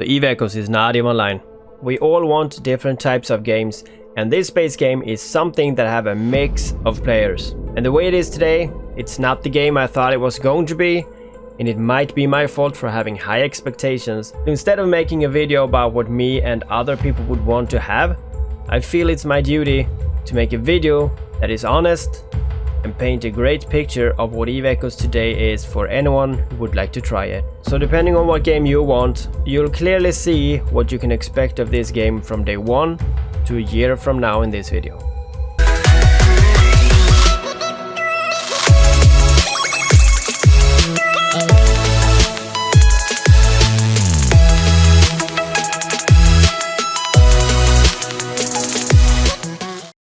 The Eve-Echoes is not even online. We all want different types of games, and this space game is something that have a mix of players. And the way it is today, it's not the game I thought it was going to be, and it might be my fault for having high expectations. So instead of making a video about what me and other people would want to have, I feel it's my duty to make a video that is honest and paint a great picture of what Eve-Echoes today is for anyone who would like to try it. So depending on what game you want, you'll clearly see what you can expect of this game from day 1 to a year from now in this video.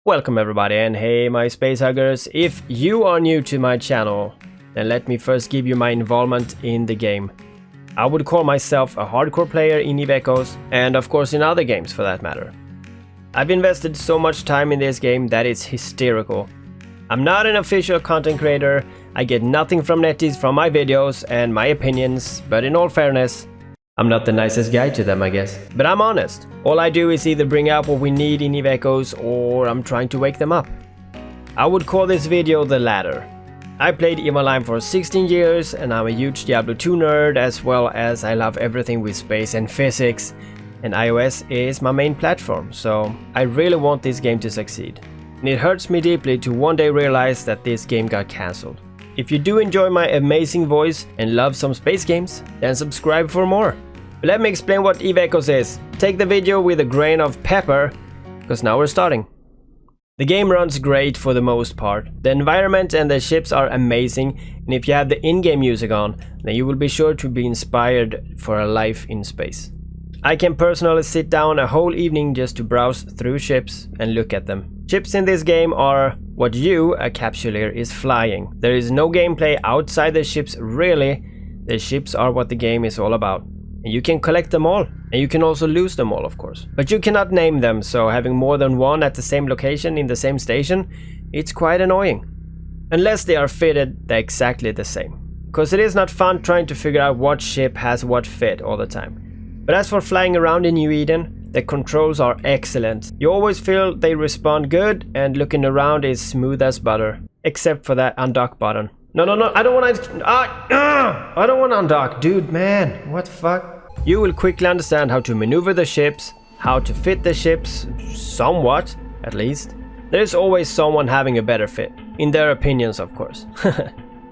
Welcome everybody, and hey my space huggers. If you are new to my channel, then let me first give you my involvement in the game. I would call myself a hardcore player in Eve-Echoes, and of course in other games for that matter. I've invested so much time in this game that it's hysterical. I'm not an official content creator, I get nothing from netties from my videos and my opinions, but in all fairness, I'm not the nicest guy to them, I guess. But I'm honest. All I do is either bring out what we need in Eve-Echoes or I'm trying to wake them up. I would call this video the latter. I played EVE Online for 16 years and I'm a huge Diablo 2 nerd, as well as I love everything with space and physics, and iOS is my main platform, so I really want this game to succeed. And it hurts me deeply to one day realize that this game got cancelled. If you do enjoy my amazing voice and love some space games, then subscribe for more. But let me explain what Eve-Echoes is. Take the video with a grain of pepper, because now we're starting. The game runs great for the most part. The environment and the ships are amazing, and if you have the in-game music on, then you will be sure to be inspired for a life in space. I can personally sit down a whole evening just to browse through ships and look at them. Ships in this game are what you, a capsuleer, is flying. There is no gameplay outside the ships really. The ships are what the game is all about. And you can collect them all, and you can also lose them all, of course. But you cannot name them, so having more than one at the same location in the same station, it's quite annoying. Unless they are fitted exactly the same. Because it is not fun trying to figure out what ship has what fit all the time. But as for flying around in New Eden, the controls are excellent. You always feel they respond good, and looking around is smooth as butter. Except for that undock button. No, I don't want to... I don't want to undock, dude, man. What the fuck? You will quickly understand how to maneuver the ships, how to fit the ships, somewhat, at least. There is always someone having a better fit. In their opinions, of course.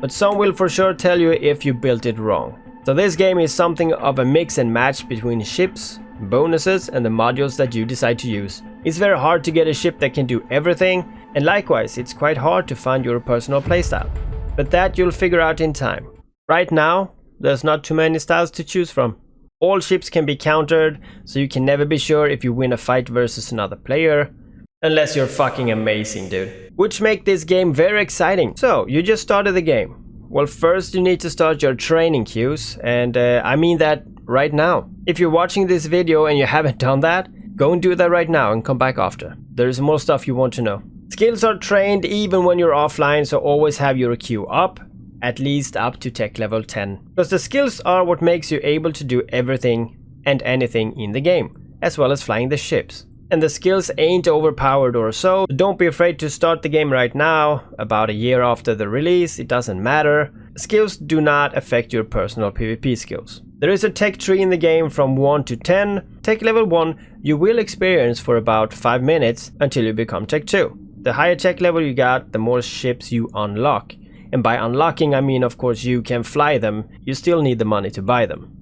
But some will for sure tell you if you built it wrong. So this game is something of a mix and match between ships, bonuses, and the modules that you decide to use. It's very hard to get a ship that can do everything, and likewise, it's quite hard to find your personal playstyle. But that you'll figure out in time. Right now, there's not too many styles to choose from. All ships can be countered, so you can never be sure if you win a fight versus another player. Unless you're fucking amazing, dude. Which make this game very exciting. So, you just started the game. Well, first you need to start your training queues, and I mean that right now. If you're watching this video and you haven't done that, go and do that right now and come back after. There is more stuff you want to know. Skills are trained even when you're offline, so always have your queue up, at least up to tech level 10. Because the skills are what makes you able to do everything and anything in the game, as well as flying the ships. And the skills ain't overpowered or so don't be afraid to start the game right now, about a year after the release, it doesn't matter. Skills do not affect your personal PvP skills. There is a tech tree in the game from 1 to 10. Tech level 1 you will experience for about 5 minutes until you become tech 2. The higher tech level you got, the more ships you unlock. And by unlocking I mean of course you can fly them, you still need the money to buy them.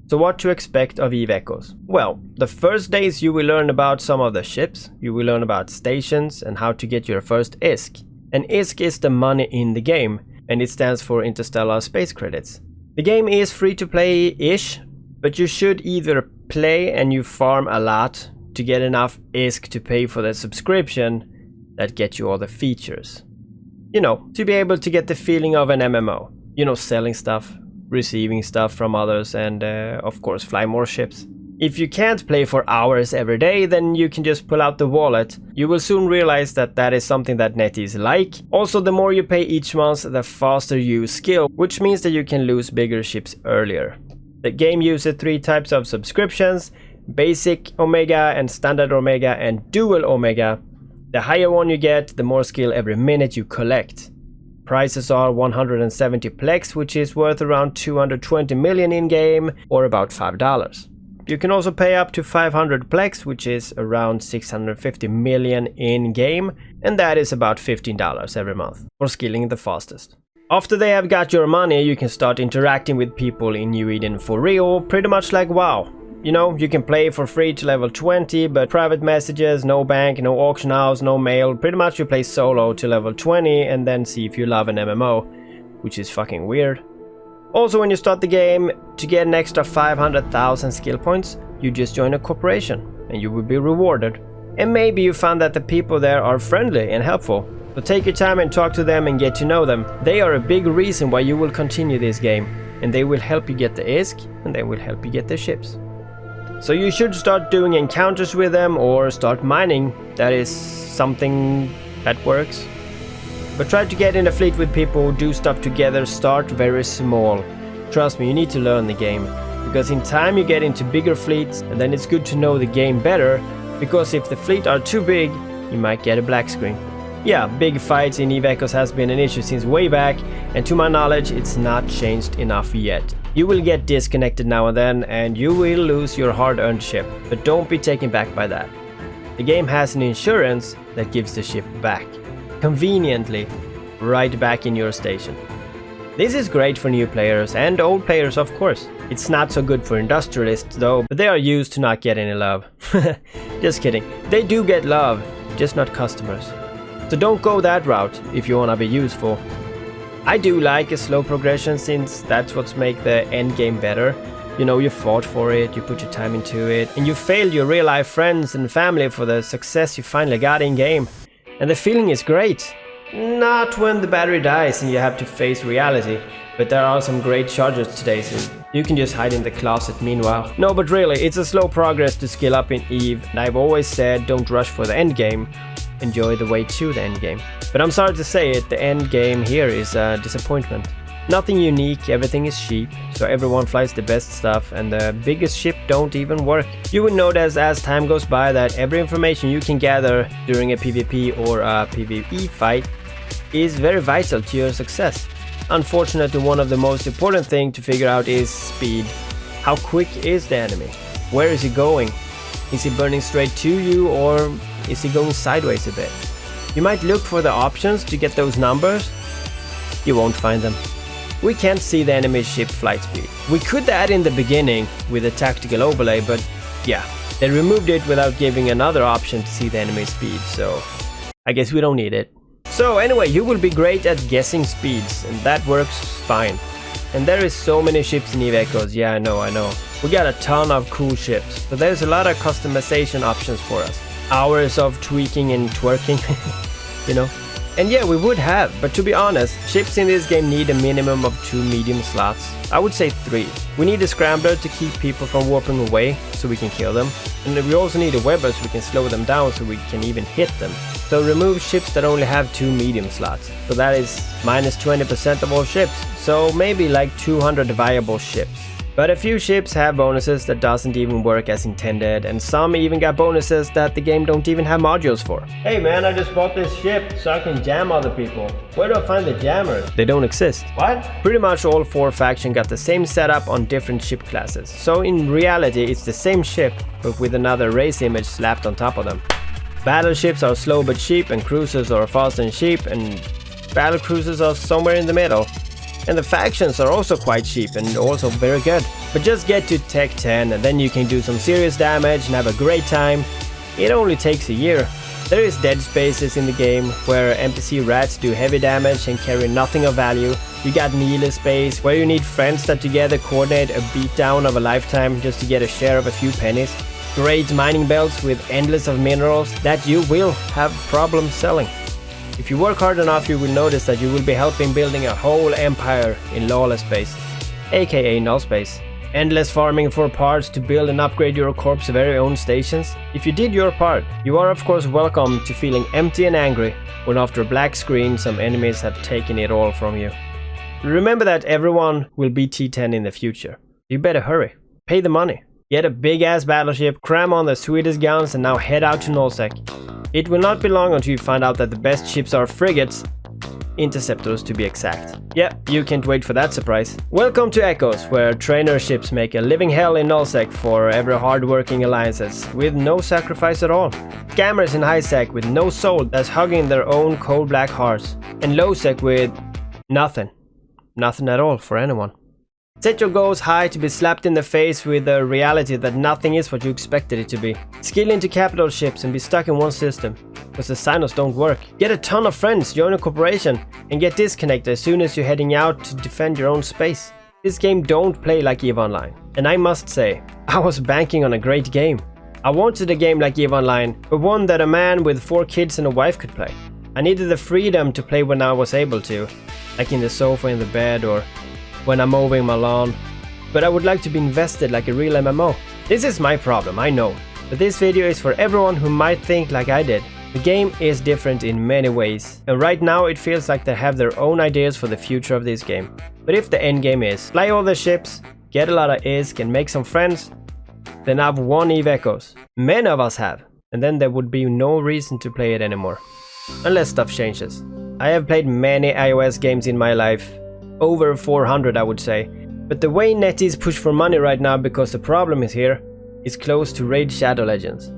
So what to expect of Eve-Echoes? Well, the first days you will learn about some of the ships, you will learn about stations and how to get your first ISK. And ISK is the money in the game, and it stands for Interstellar Space Credits. The game is free to play-ish, but you should either play and you farm a lot to get enough ISK to pay for the subscription that get you all the features. You know, to be able to get the feeling of an MMO. You know, selling stuff, receiving stuff from others, and of course fly more ships. If you can't play for hours every day, then you can just pull out the wallet. You will soon realize that that is something that netties like. Also, the more you pay each month, the faster you skill, which means that you can lose bigger ships earlier. The game uses 3 types of subscriptions: basic Omega and standard Omega and dual Omega. The higher one you get, the more skill every minute you collect. Prices are 170 plex, which is worth around 220 million in game, or about $5. You can also pay up to 500 plex, which is around 650 million in game, and that is about $15 every month for skilling the fastest. After they have got your money, you can start interacting with people in New Eden for real, pretty much like WoW. You know, you can play for free to level 20, but private messages, no bank, no auction house, no mail. Pretty much you play solo to level 20 and then see if you love an MMO, which is fucking weird. Also, when you start the game, to get an extra 500,000 skill points, you just join a corporation and you will be rewarded. And maybe you found that the people there are friendly and helpful. So take your time and talk to them and get to know them. They are a big reason why you will continue this game, and they will help you get the ISK and they will help you get the ships. So you should start doing encounters with them or start mining. That is something that works. But try to get in a fleet with people, do stuff together, start very small. Trust me, you need to learn the game. Because in time you get into bigger fleets, and then it's good to know the game better. Because if the fleet are too big, you might get a black screen. Yeah, big fights in EVE Echoes has been an issue since way back, and to my knowledge it's not changed enough yet. You will get disconnected now and then, and you will lose your hard-earned ship, but don't be taken back by that. The game has an insurance that gives the ship back, conveniently, right back in your station. This is great for new players, and old players of course. It's not so good for industrialists though, but they are used to not get any love. Just kidding, they do get love, just not customers. So don't go that route if you wanna be useful. I do like a slow progression since that's what's make the end game better. You know, you fought for it, you put your time into it, and you failed your real life friends and family for the success you finally got in game. And the feeling is great. Not when the battery dies and you have to face reality, but there are some great chargers today, so you can just hide in the closet meanwhile. No, but really, it's a slow progress to skill up in EVE, and I've always said don't rush for the end game. Enjoy the way to the end game. But I'm sorry to say it, the end game here is a disappointment. Nothing unique, everything is cheap, so everyone flies the best stuff and the biggest ship don't even work. You will notice as time goes by that every information you can gather during a PvP or a PvE fight is very vital to your success. Unfortunately, one of the most important things to figure out is speed. How quick is the enemy? Where is he going? Is he burning straight to you, or is he going sideways a bit? You might look for the options to get those numbers. You won't find them. We can't see the enemy ship flight speed. We could add in the beginning with a tactical overlay, but yeah, they removed it without giving another option to see the enemy speed, so I guess we don't need it. So anyway, you will be great at guessing speeds, and that works fine. And there is so many ships in EVE Echoes, yeah, I know. We got a ton of cool ships, but there's a lot of customization options for us. Hours of tweaking and twerking, you know. And yeah, we would have, but to be honest, ships in this game need a minimum of 2 medium slots. I would say 3. We need a scrambler to keep people from warping away, so we can kill them. And we also need a webber so we can slow them down so we can even hit them. So remove ships that only have 2 medium slots. So that is minus 20% of all ships. So maybe like 200 viable ships. But a few ships have bonuses that doesn't even work as intended, and some even got bonuses that the game don't even have modules for. Hey man, I just bought this ship so I can jam other people. Where do I find the jammers? They don't exist. What? Pretty much all 4 factions got the same setup on different ship classes. So in reality it's the same ship, but with another race image slapped on top of them. Battleships are slow but cheap, and cruisers are fast and cheap, and battle cruisers are somewhere in the middle. And the factions are also quite cheap and also very good. But just get to Tech 10 and then you can do some serious damage and have a great time. It only takes a year. There is dead spaces in the game where NPC rats do heavy damage and carry nothing of value. You got melee space where you need friends that together coordinate a beatdown of a lifetime just to get a share of a few pennies. Great mining belts with endless of minerals that you will have problems selling. If you work hard enough, you will notice that you will be helping building a whole empire in lawless space, aka null space. Endless farming for parts to build and upgrade your corp's very own stations. If you did your part, you are of course welcome to feeling empty and angry when after a black screen some enemies have taken it all from you. Remember that everyone will be T10 in the future. You better hurry. Pay the money. Get a big ass battleship, cram on the sweetest guns, and now head out to nullsec. It will not be long until you find out that the best ships are frigates, interceptors to be exact. Yeah, you can't wait for that surprise. Welcome to Echoes, where trainer ships make a living hell in nullsec for every hard-working alliances, with no sacrifice at all. Scammers in high-sec with no soul that's hugging their own cold black hearts, and low-sec with nothing. Nothing at all for anyone. Set your goals high to be slapped in the face with the reality that nothing is what you expected it to be. Skill into capital ships and be stuck in one system, because the signals don't work. Get a ton of friends, join a corporation, and get disconnected as soon as you're heading out to defend your own space. This game don't play like EVE Online. And I must say, I was banking on a great game. I wanted a game like EVE Online, but one that a man with 4 kids and a wife could play. I needed the freedom to play when I was able to, like in the sofa, in the bed, or when I'm mowing my lawn, but I would like to be invested like a real MMO. This is my problem, I know, but this video is for everyone who might think like I did. The game is different in many ways, and right now it feels like they have their own ideas for the future of this game. But if the end game is fly all the ships, get a lot of ISK and make some friends, then I've won EVE Echoes. Many of us have, and then there would be no reason to play it anymore. Unless stuff changes. I have played many iOS games in my life, over 400 I would say, but the way NetEase push for money right now because the problem is here, is close to Raid Shadow Legends.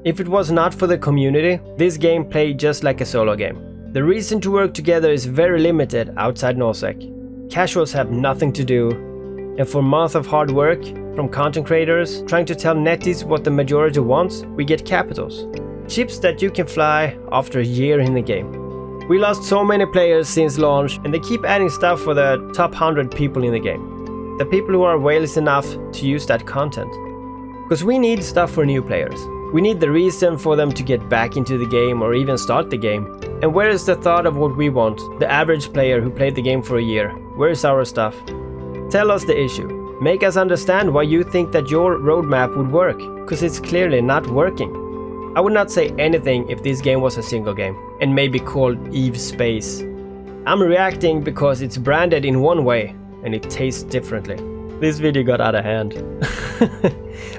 If it was not for the community, this game played just like a solo game. The reason to work together is very limited outside nullsec. Casuals have nothing to do, and for months of hard work from content creators trying to tell NetEase what the majority wants, we get capitals. Ships that you can fly after a year in the game. We lost so many players since launch, and they keep adding stuff for the top 100 people in the game. The people who are whales enough to use that content. Because we need stuff for new players. We need the reason for them to get back into the game or even start the game. And where is the thought of what we want? The average player who played the game for a year. Where is our stuff? Tell us the issue. Make us understand why you think that your roadmap would work. Because it's clearly not working. I would not say anything if this game was a single game, and maybe called EVE Space. I'm reacting because it's branded in one way, and it tastes differently. This video got out of hand.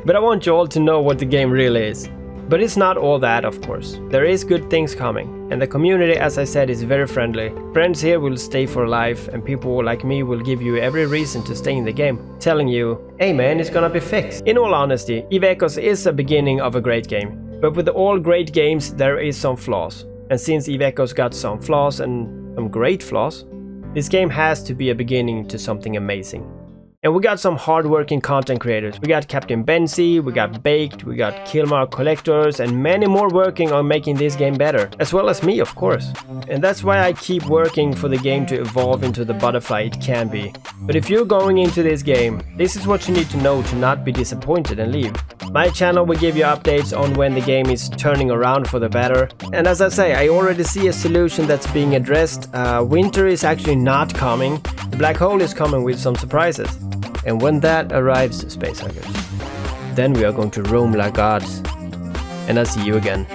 But I want you all to know what the game really is. But it's not all that, of course. There is good things coming, and the community, as I said, is very friendly. Friends here will stay for life, and people like me will give you every reason to stay in the game, telling you, hey man, it's gonna be fixed. In all honesty, EVE Echoes is the beginning of a great game. But with all great games, there is some flaws. And since EVE Echoes got some flaws and some great flaws, this game has to be a beginning to something amazing. And we got some hard-working content creators. We got Captain Benzi, we got Baked, we got Killmark Collectors, and many more working on making this game better. As well as me, of course. And that's why I keep working for the game to evolve into the butterfly it can be. But if you're going into this game, this is what you need to know to not be disappointed and leave. My channel will give you updates on when the game is turning around for the better. And as I say, I already see a solution that's being addressed. Winter is actually not coming. The black hole is coming with some surprises. And when that arrives, space huggers, then we are going to roam like gods. And I'll see you again.